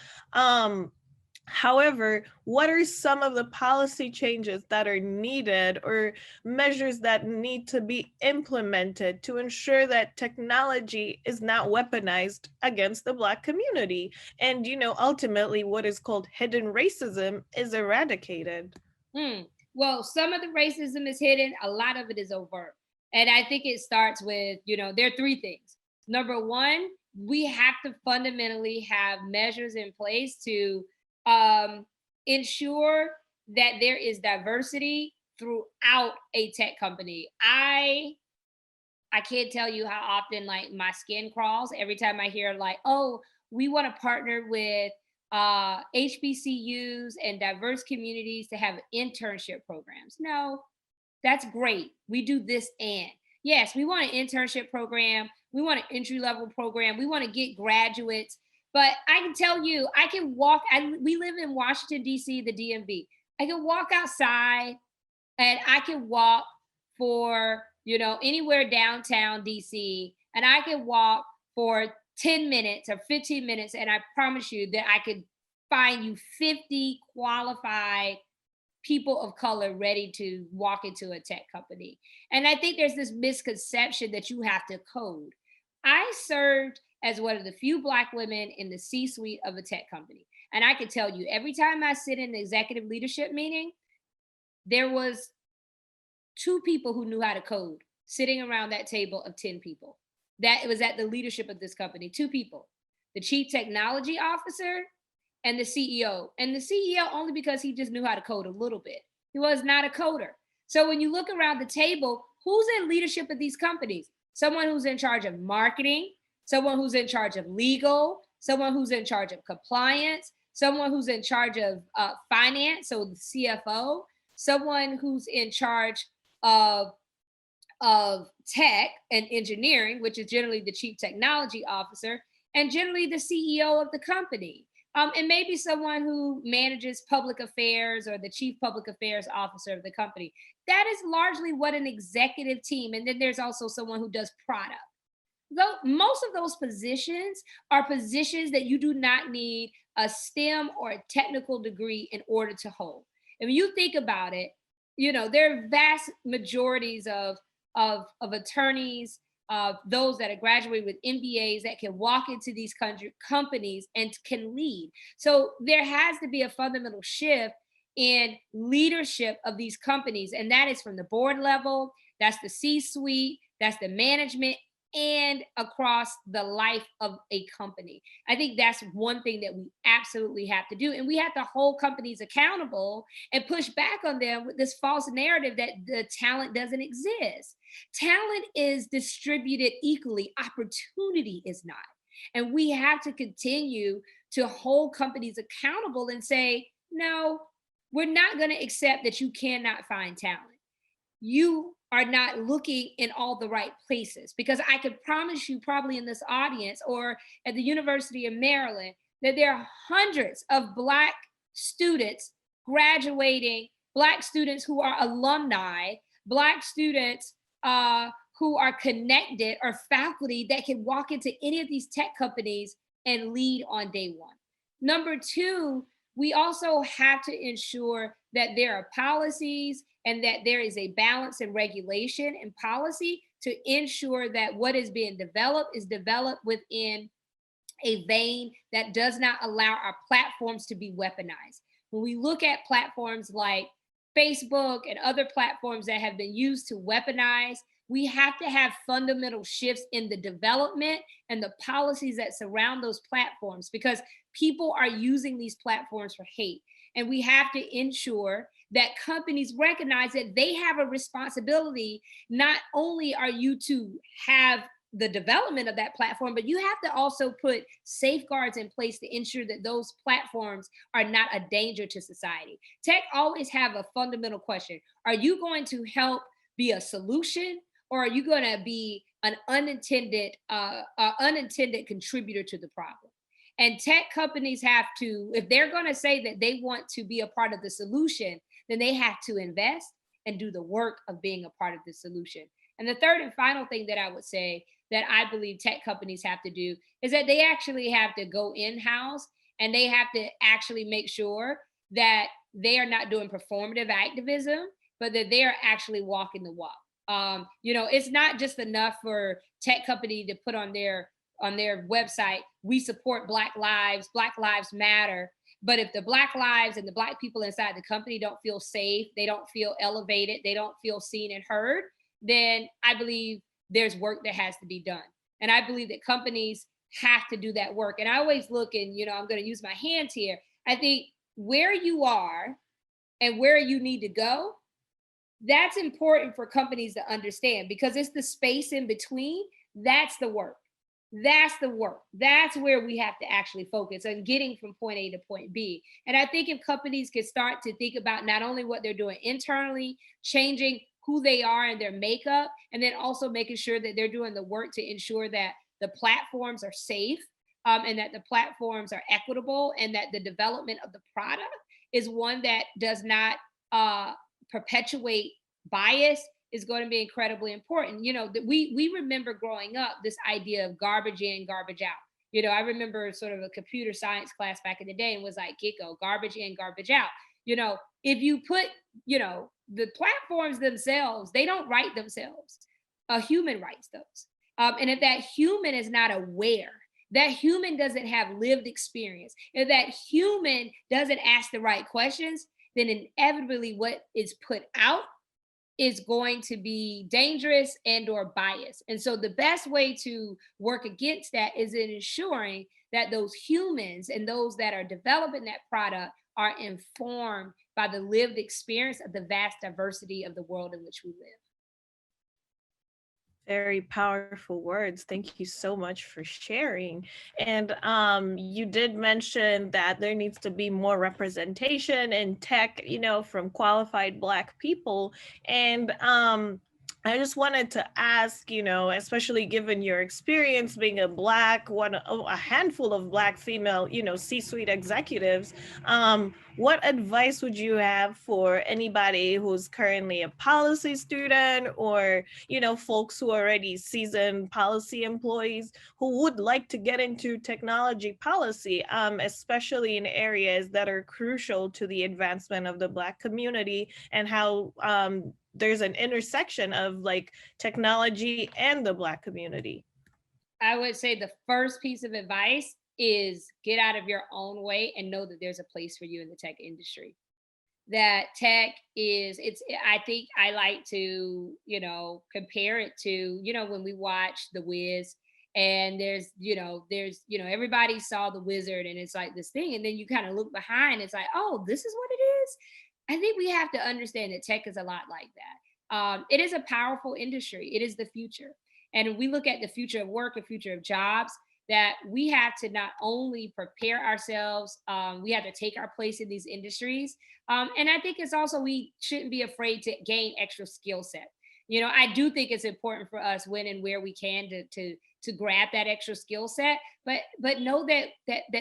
However, what are some of the policy changes that are needed or measures that need to be implemented to ensure that technology is not weaponized against the Black community? And, ultimately what is called hidden racism is eradicated. Well, some of the racism is hidden, a lot of it is overt. And I think it starts with, there are three things. Number one, we have to fundamentally have measures in place to ensure that there is diversity throughout a tech company. I can't tell you how often like my skin crawls every time I hear like, oh, we want to partner with HBCUs and diverse communities to have internship programs. No, that's great. We do this and yes, we want an internship program. We want an entry level program. We want to get graduates. But I can tell you, I can walk. We live in Washington, D.C., the DMV. I can walk outside and I can walk for, anywhere downtown DC. And I can walk for 10 minutes or 15 minutes. And I promise you that I could find you 50 qualified people of color ready to walk into a tech company. And I think there's this misconception that you have to code. I served as one of the few Black women in the C-suite of a tech company. And I can tell you, every time I sit in the executive leadership meeting, there was 2 people who knew how to code sitting around that table of 10 people. That it was at the leadership of this company, 2 people, the chief technology officer and the CEO. And the CEO only because he just knew how to code a little bit. He was not a coder. So when you look around the table, who's in leadership of these companies? Someone who's in charge of marketing, someone who's in charge of legal, someone who's in charge of compliance, someone who's in charge of finance, so the CFO, someone who's in charge of tech and engineering, which is generally the chief technology officer, and generally the CEO of the company. And maybe someone who manages public affairs or the chief public affairs officer of the company. That is largely what an executive team, and then there's also someone who does product. Though most of those positions are positions that you do not need a STEM or a technical degree in order to hold. And when you think about it, there are vast majorities of attorneys, those that are graduated with MBAs that can walk into these companies and can lead. So there has to be a fundamental shift in leadership of these companies. And that is from the board level, that's the C-suite, that's the management, and across the life of a company. I think that's one thing that we absolutely have to do. And we have to hold companies accountable and push back on them with this false narrative that the talent doesn't exist. Talent is distributed equally, opportunity is not. And we have to continue to hold companies accountable and say, no, we're not going to accept that you cannot find talent. You are not looking in all the right places, because I could promise you probably in this audience or at the University of Maryland that there are hundreds of Black students graduating, Black students who are alumni, Black students who are connected or faculty that can walk into any of these tech companies and lead on day one. Number 2, we also have to ensure that there are policies and that there is a balance in regulation and policy to ensure that what is being developed is developed within a vein that does not allow our platforms to be weaponized. When we look at platforms like Facebook and other platforms that have been used to weaponize, we have to have fundamental shifts in the development and the policies that surround those platforms, because people are using these platforms for hate. And we have to ensure that companies recognize that they have a responsibility. Not only are you to have the development of that platform, but you have to also put safeguards in place to ensure that those platforms are not a danger to society. Tech always have a fundamental question. Are you going to help be a solution, or are you going to be an unintended contributor to the problem? And tech companies have to, if they're going to say that they want to be a part of the solution, then they have to invest and do the work of being a part of the solution. And the third and final thing that I would say that I believe tech companies have to do is that they actually have to go in-house, and they have to actually make sure that they are not doing performative activism, but that they are actually walking the walk. It's not just enough for tech company to put on their website, we support Black Lives Matter. But if the Black lives and the Black people inside the company don't feel safe, they don't feel elevated, they don't feel seen and heard, then I believe there's work that has to be done. And I believe that companies have to do that work. And I always look, and I'm going to use my hands here. I think where you are and where you need to go, that's important for companies to understand, because it's the space in between. That's the work. That's the work. That's where we have to actually focus on getting from point A to point B. And I think if companies could start to think about not only what they're doing internally, changing who they are and their makeup, and then also making sure that they're doing the work to ensure that the platforms are safe, and that the platforms are equitable, and that the development of the product is one that does not perpetuate bias, is going to be incredibly important. That we remember growing up this idea of garbage in, garbage out. I remember sort of a computer science class back in the day, and was like, Gecko, garbage in, garbage out. If you put, the platforms themselves, they don't write themselves. A human writes those. And if that human is not aware, that human doesn't have lived experience, if that human doesn't ask the right questions, then inevitably what is put out is going to be dangerous and or biased. And so the best way to work against that is in ensuring that those humans and those that are developing that product are informed by the lived experience of the vast diversity of the world in which we live. Very powerful words. Thank you so much for sharing. And you did mention that there needs to be more representation in tech, from qualified Black people. And I just wanted to ask, especially given your experience being a handful of Black female, C-suite executives, what advice would you have for anybody who's currently a policy student, or, folks who are already seasoned policy employees who would like to get into technology policy, especially in areas that are crucial to the advancement of the Black community, and how there's an intersection of like technology and the Black community? I would say the first piece of advice is get out of your own way and know that there's a place for you in the tech industry. That tech is, I think I like to, compare it to, when we watch The Wiz, and there's, everybody saw the wizard and it's like this thing. And then you kind of look behind, it's like, oh, this is what it is. I think we have to understand that tech is a lot like that. It is a powerful industry. It is the future. And we look at the future of work, the future of jobs, that we have to not only prepare ourselves, we have to take our place in these industries. And I think it's also, we shouldn't be afraid to gain extra skill set. I do think it's important for us when and where we can to grab that extra skill set, but know that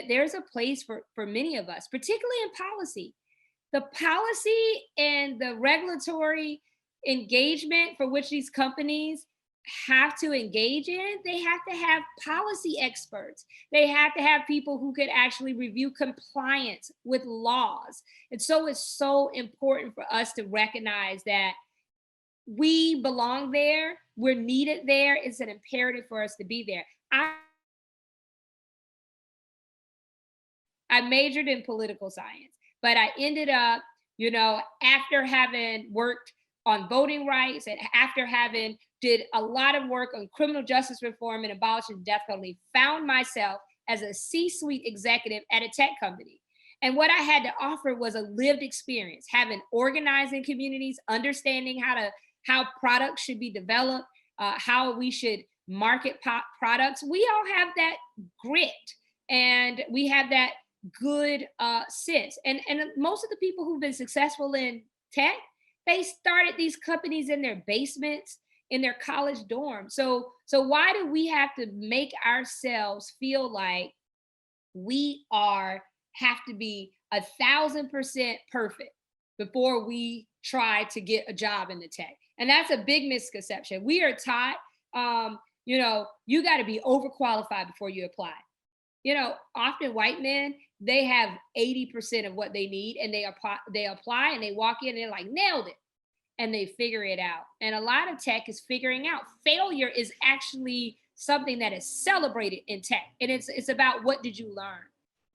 there's a place for many of us, particularly in policy. The policy and the regulatory engagement for which these companies have to engage in, they have to have policy experts. They have to have people who could actually review compliance with laws. And so it's so important for us to recognize that we belong there, we're needed there. It's an imperative for us to be there. I majored in political science, but I ended up, after having worked on voting rights and after having did a lot of work on criminal justice reform and abolishing the death penalty, found myself as a C-suite executive at a tech company. And what I had to offer was a lived experience, having organizing communities, understanding how products should be developed, how we should market products. We all have that grit and we have that good sense. And most of the people who've been successful in tech, they started these companies in their basements, in their college dorms. So why do we have to make ourselves feel like we have to be 1,000% perfect before we try to get a job in the tech? And that's a big misconception. We are taught, you got to be overqualified before you apply. Often white men, they have 80% of what they need and they apply and they walk in and they're like, nailed it. And they figure it out. And a lot of tech is figuring out failure is actually something that is celebrated in tech. And it's about what did you learn?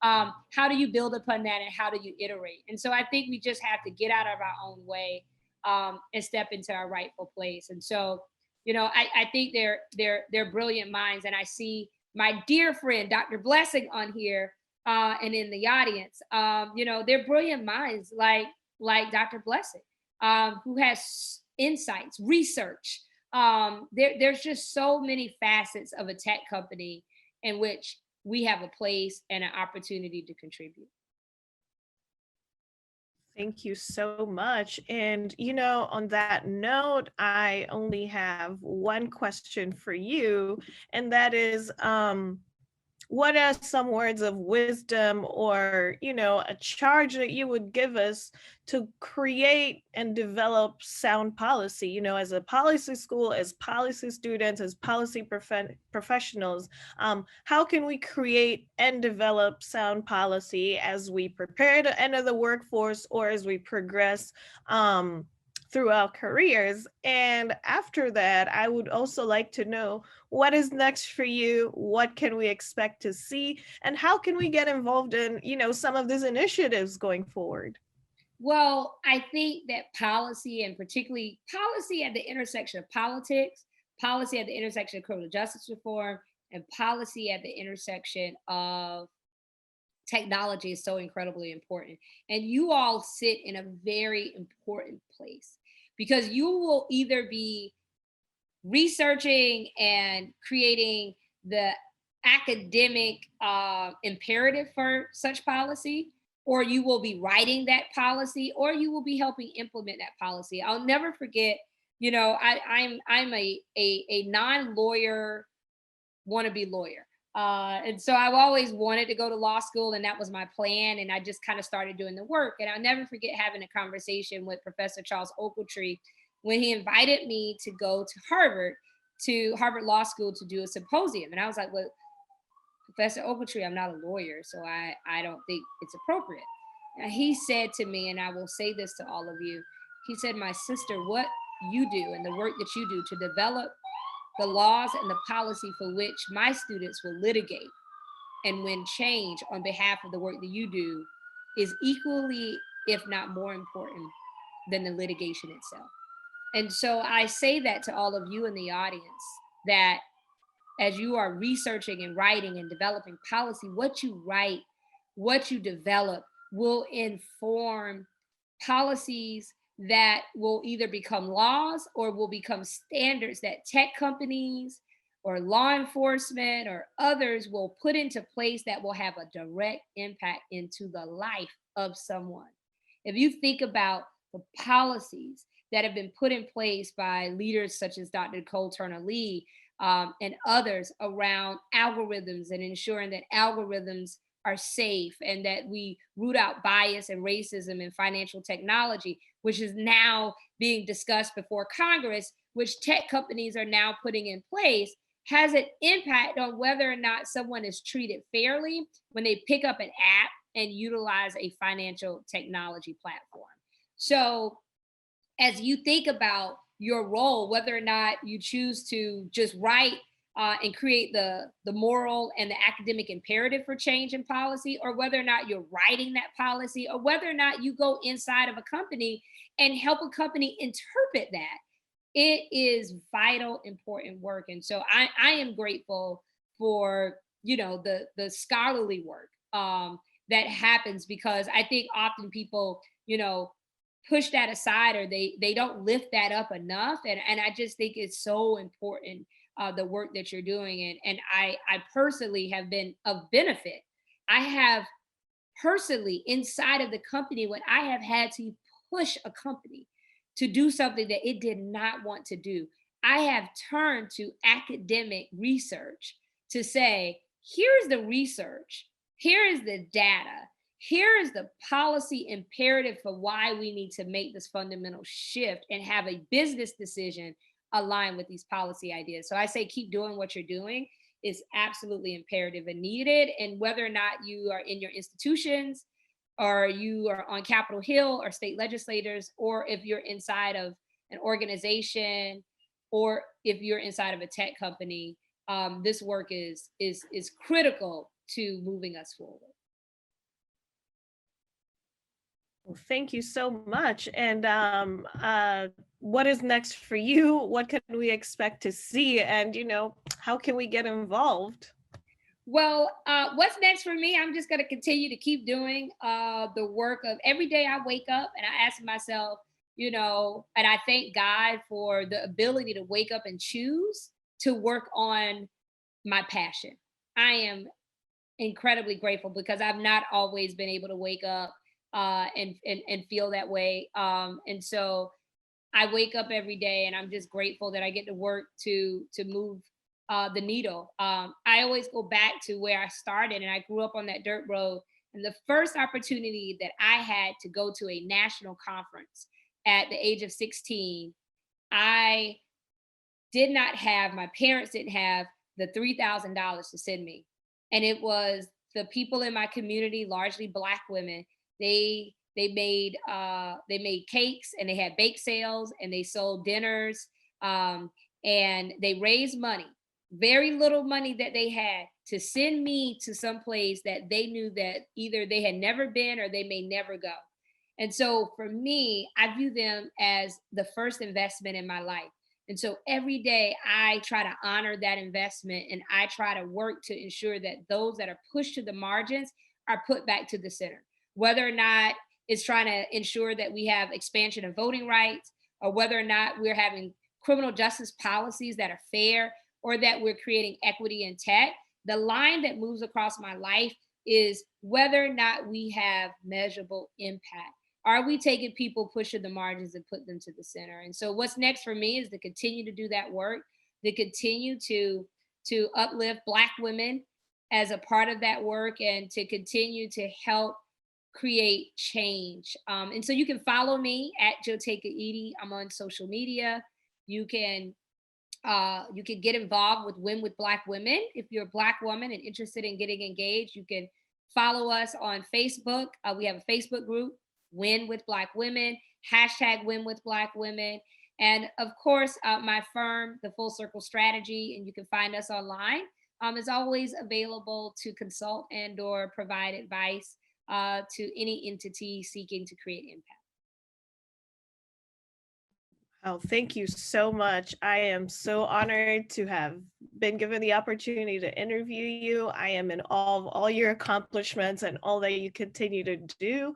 How do you build upon that and how do you iterate? And so I think we just have to get out of our own way and step into our rightful place. And so, I think they're brilliant minds. And I see my dear friend, Dr. Blessing on here and in the audience, they're brilliant minds like Dr. Blessing, who has insights, research. There's just so many facets of a tech company in which we have a place and an opportunity to contribute. Thank you so much. And, on that note, I only have one question for you, and that is, what are some words of wisdom or, a charge that you would give us to create and develop sound policy, as a policy school, as policy students, as policy professionals? How can we create and develop sound policy as we prepare to enter the workforce or as we progress through our careers? And after that, I would also like to know what is next for you, what can we expect to see, and how can we get involved in, some of these initiatives going forward? Well, I think that policy, and particularly policy at the intersection of politics, policy at the intersection of criminal justice reform, and policy at the intersection of technology is so incredibly important. And you all sit in a very important place because you will either be researching and creating the academic imperative for such policy, or you will be writing that policy, or you will be helping implement that policy. I'll never forget, I'm a non-lawyer wannabe lawyer. And so I've always wanted to go to law school, and that was my plan. And I just kind of started doing the work. And I'll never forget having a conversation with Professor Charles Ochiltree when he invited me to go to Harvard Law School to do a symposium. And I was like, well, Professor Ochiltree, I'm not a lawyer, so I don't think it's appropriate. And he said to me, and I will say this to all of you, he said, my sister, what you do and the work that you do to develop the laws and the policy for which my students will litigate and win change on behalf of the work that you do is equally, if not more important than the litigation itself. And so I say that to all of you in the audience, that as you are researching and writing and developing policy, what you write, what you develop will inform policies that will either become laws or will become standards that tech companies or law enforcement or others will put into place that will have a direct impact into the life of someone. If you think about the policies that have been put in place by leaders such as Dr. Cole Turner Lee and others around algorithms and ensuring that algorithms are safe and that we root out bias and racism in financial technology, which is now being discussed before Congress, which tech companies are now putting in place, has an impact on whether or not someone is treated fairly when they pick up an app and utilize a financial technology platform. So as you think about your role, whether or not you choose to just write and create the moral and the academic imperative for change in policy, or whether or not you're writing that policy, or whether or not you go inside of a company and help a company interpret that, it is vital, important work. And so I am grateful for, you know, the scholarly work that happens, because I think often people, you know, push that aside, or they don't lift that up enough. And I just think it's so important, the work that you're doing. And I personally have been of benefit. I have personally inside of the company, when I have had to push a company to do something that it did not want to do, I have turned to academic research to say, here's the research, here is the data, here is the policy imperative for why we need to make this fundamental shift and have a business decision align with these policy ideas. So I say keep doing what you're doing is absolutely imperative and needed. And whether or not you are in your institutions, or you are on Capitol Hill, or state legislators, or if you're inside of an organization, or if you're inside of a tech company, this work is critical to moving us forward. Well, thank you so much. And what is next for you? What can we expect to see? And, you know, how can we get involved? Well, what's next for me? I'm just going to continue to keep doing the work of every day. I wake up and I ask myself, you know, and I thank God for the ability to wake up and choose to work on my passion. I am incredibly grateful, because I've not always been able to wake up and feel that way. And so I wake up every day, and I'm just grateful that I get to work to move the needle. I always go back to where I started, and I grew up on that dirt road. And the first opportunity that I had to go to a national conference at the age of 16, I did not have, my parents didn't have the $3,000 to send me. And it was the people in my community, largely Black women. They made cakes, and they had bake sales, and they sold dinners, and they raised money, very little money that they had, to send me to some place that they knew that either they had never been or they may never go. And so for me, I view them as the first investment in my life. And so every day I try to honor that investment, and I try to work to ensure that those that are pushed to the margins are put back to the center, whether or not it's trying to ensure that we have expansion of voting rights, or whether or not we're having criminal justice policies that are fair, or that we're creating equity in tech. The line that moves across my life is whether or not we have measurable impact. Are we taking people pushing the margins and put them to the center? And so what's next for me is to continue to do that work, to continue to uplift Black women as a part of that work, and to continue to help create change. And so you can follow me at Jotaka Eaddy. I'm on social media. You can get involved with Win with Black Women. If you're a Black woman and interested in getting engaged, you can follow us on Facebook. We have a Facebook group, Win with Black Women, hashtag Win with Black Women. And of course, my firm, the Full Circle Strategy, and you can find us online, is always available to consult and or provide advice to any entity seeking to create impact. Oh, thank you so much. I am so honored to have been given the opportunity to interview you. I am in awe of all your accomplishments and all that you continue to do.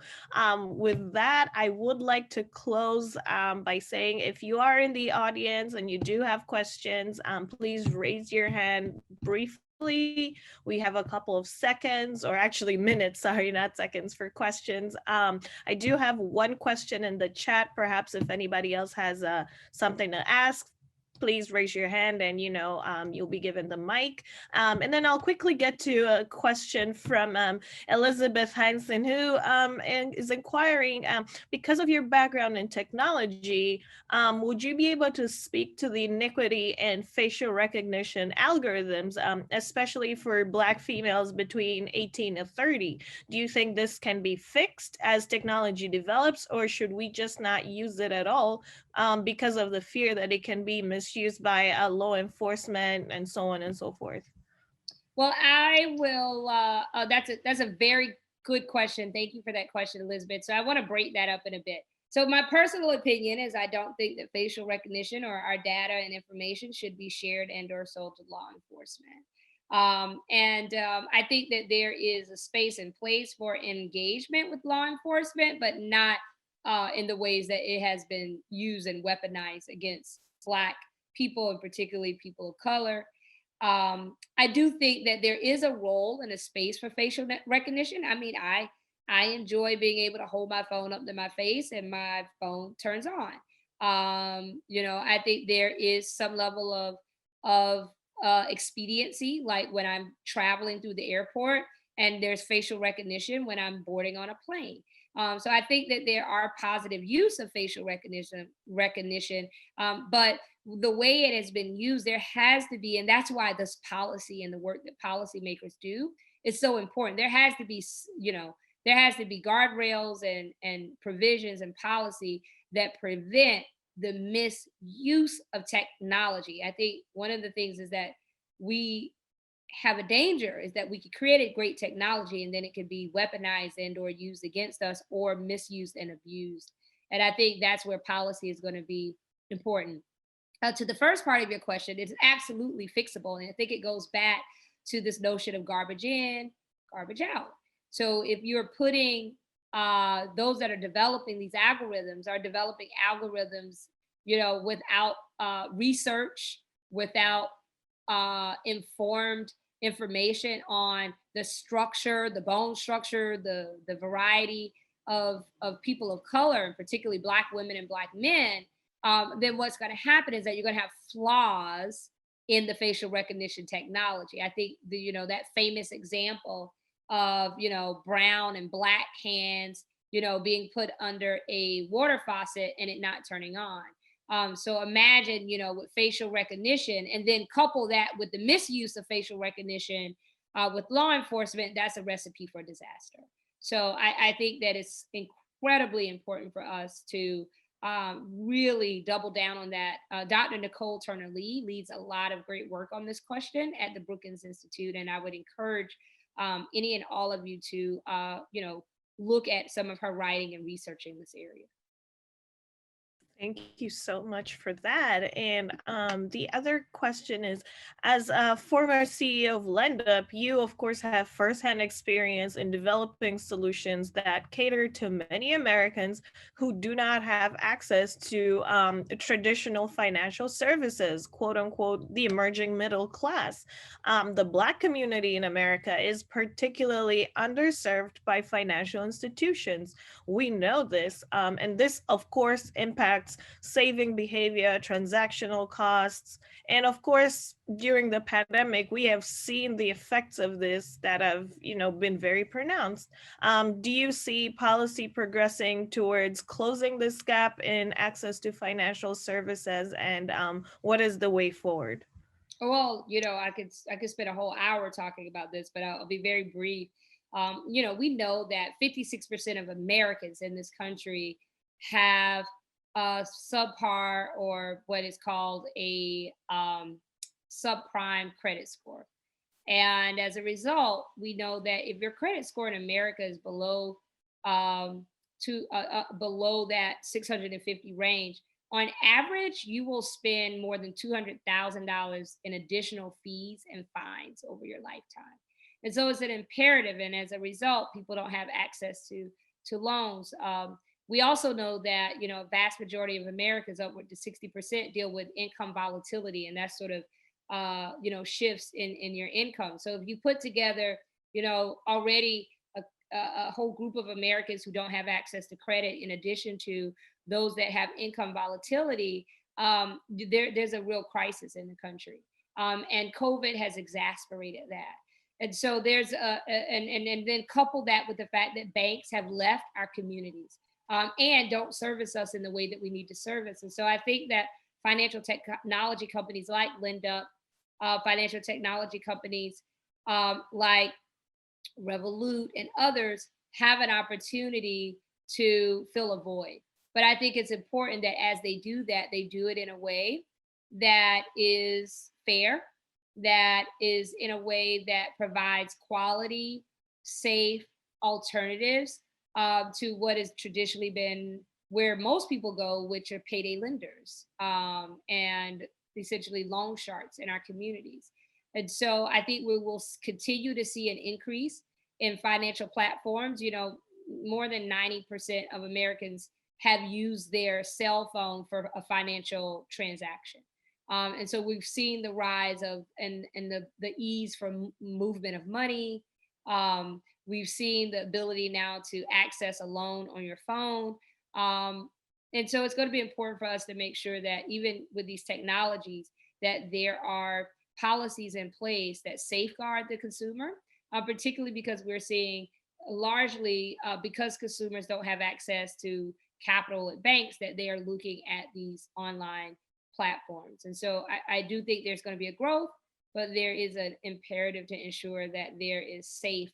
With that, I would like to close by saying, if you are in the audience and you do have questions, please raise your hand briefly. We have a couple of seconds, or actually minutes, sorry, not seconds, for questions. I do have one question in the chat. Perhaps if anybody else has something to ask, please raise your hand and, you'll be given the mic. And then I'll quickly get to a question from Elizabeth Heinzen, who is inquiring, because of your background in technology, would you be able to speak to the iniquity in facial recognition algorithms, especially for Black females between 18 and 30? Do you think this can be fixed as technology develops, or should we just not use it at all because of the fear that it can be misused by law enforcement and so on and so forth? Well, I will, that's a very good question. Thank you for that question, Elizabeth. So I want to break that up in a bit. So my personal opinion is I don't think that facial recognition or our data and information should be shared and or sold to law enforcement. I think that there is a space and place for engagement with law enforcement, but not in the ways that it has been used and weaponized against Black people, and particularly people of color. I do think that there is a role and a space for facial recognition. I mean, I enjoy being able to hold my phone up to my face and my phone turns on. I think there is some level of expediency, like when I'm traveling through the airport and there's facial recognition when I'm boarding on a plane. So I think that there are positive use of facial recognition, but the way it has been used, there has to be, and that's why this policy and the work that policymakers do is so important. There has to be, there has to be guardrails and provisions and policy that prevent the misuse of technology. I think one of the things is that we have a danger is that we could create a great technology and then it could be weaponized and or used against us or misused and abused. And I think that's where policy is going to be important. To the first part of your question, it's absolutely fixable. And I think it goes back to this notion of garbage in, garbage out. So if you're putting those that are developing these algorithms are developing algorithms, without research, without informed information on the structure, the bone structure, the variety of people of color, and particularly Black women and Black men, then what's going to happen is that you're going to have flaws in the facial recognition technology. I think that famous example of brown and Black hands being put under a water faucet and it not turning on. So imagine, with facial recognition, and then couple that with the misuse of facial recognition with law enforcement, that's a recipe for disaster. So I think that it's incredibly important for us to really double down on that. Dr. Nicole Turner-Lee leads a lot of great work on this question at the Brookings Institute, and I would encourage any and all of you to, look at some of her writing and researching this area. Thank you so much for that. And the other question is, as a former CEO of LendUp, you of course have firsthand experience in developing solutions that cater to many Americans who do not have access to traditional financial services, quote unquote, the emerging middle class. The Black community in America is particularly underserved by financial institutions. We know this, and this of course impacts saving behavior, transactional costs. And of course, during the pandemic, we have seen the effects of this that have, been very pronounced. Do you see policy progressing towards closing this gap in access to financial services, and what is the way forward? Well, I could spend a whole hour talking about this, but I'll be very brief. We know that 56% of Americans in this country have a subpar, or what is called a subprime credit score. And as a result, we know that if your credit score in America is below below that 650 range, on average, you will spend more than $200,000 in additional fees and fines over your lifetime. And so it's an imperative. And as a result, people don't have access to loans. We also know that, a vast majority of Americans, upward to 60%, deal with income volatility, and that sort of, shifts in your income. So if you put together, already a whole group of Americans who don't have access to credit, in addition to those that have income volatility, there's a real crisis in the country. And COVID has exacerbated that. And so there's and then couple that with the fact that banks have left our communities, and don't service us in the way that we need to service. And so I think that financial technology companies like Lindup, financial technology companies like Revolut and others have an opportunity to fill a void. But I think it's important that as they do that, they do it in a way that is fair, that is in a way that provides quality, safe alternatives to what has traditionally been where most people go, which are payday lenders and essentially loan sharks in our communities. And so I think we will continue to see an increase in financial platforms. You know, more than 90% of Americans have used their cell phone for a financial transaction. And so we've seen the rise of and the ease for movement of money. We've seen the ability now to access a loan on your phone. And so it's going to be important for us to make sure that even with these technologies, that there are policies in place that safeguard the consumer, particularly because we're seeing largely because consumers don't have access to capital at banks, that they are looking at these online platforms. And so I do think there's going to be a growth, but there is an imperative to ensure that there is safe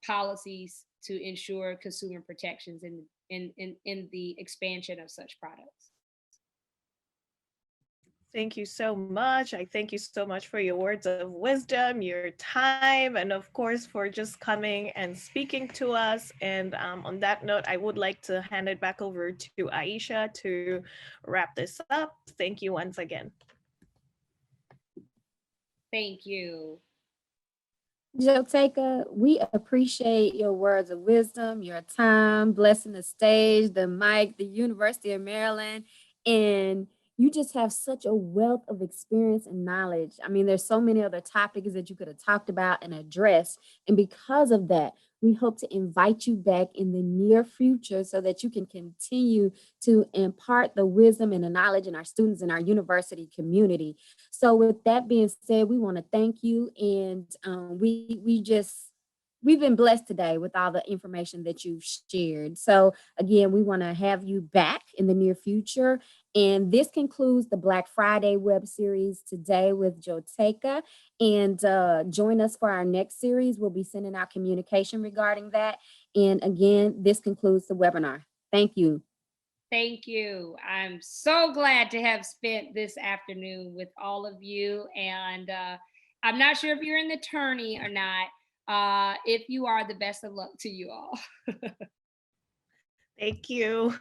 policies to ensure consumer protections in the expansion of such products. Thank you so much. I thank you so much for your words of wisdom, your time, and of course for just coming and speaking to us. And on that note, I would like to hand it back over to Aisha to wrap this up. Thank you once again. Thank you. Jotaka, we appreciate your words of wisdom, your time, blessing the stage, the mic, the University of Maryland, and you just have such a wealth of experience and knowledge. I mean, there's so many other topics that you could have talked about and addressed. And because of that, we hope to invite you back in the near future so that you can continue to impart the wisdom and the knowledge in our students in our university community. So with that being said, we want to thank you. And we've been blessed today with all the information that you've shared. So again, we want to have you back in the near future. And this concludes the Black Friday web series today with Jotaka. And join us for our next series. We'll be sending out communication regarding that. And again, this concludes the webinar. Thank you. Thank you. I'm so glad to have spent this afternoon with all of you. And I'm not sure if you're an attorney or not. If you are, the best of luck to you all. Thank you.